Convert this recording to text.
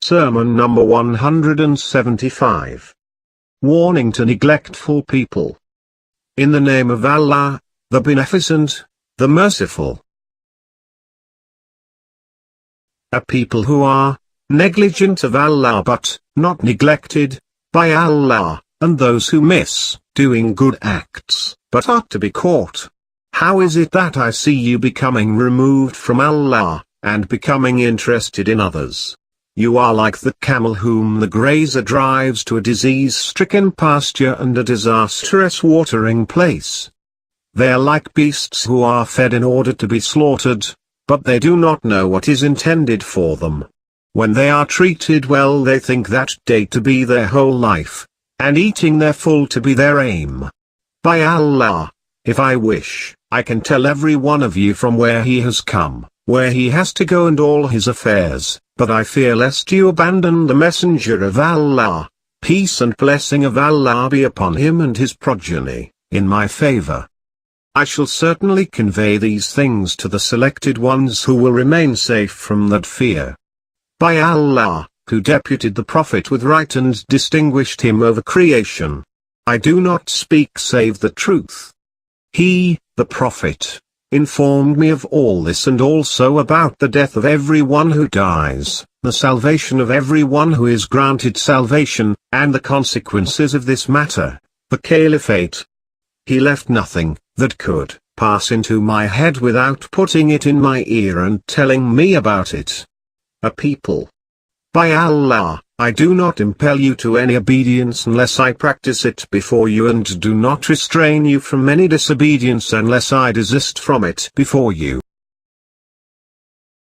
Sermon number 175. Warning to neglectful people. In the name of Allah, the Beneficent, the Merciful. A people who are negligent of Allah but not neglected by Allah, and those who miss doing good acts but are to be caught. How is it that I see you becoming removed from Allah, and becoming interested in others? You are like the camel whom the grazer drives to a disease-stricken pasture and a disastrous watering place. They are like beasts who are fed in order to be slaughtered, but they do not know what is intended for them. When they are treated well, they think that day to be their whole life, and eating their full to be their aim. By Allah, if I wish, I can tell every one of you from where he has come, where he has to go and all his affairs, but I fear lest you abandon the Messenger of Allah, peace and blessing of Allah be upon him and his progeny, in my favor. I shall certainly convey these things to the selected ones who will remain safe from that fear. By Allah, who deputed the Prophet with right and distinguished him over creation, I do not speak save the truth. He, the Prophet, informed me of all this and also about the death of everyone who dies, the salvation of everyone who is granted salvation, and the consequences of this matter, the caliphate. He left nothing that could pass into my head without putting it in my ear and telling me about it. A people. By Allah, I do not impel you to any obedience unless I practice it before you, and do not restrain you from any disobedience unless I desist from it before you.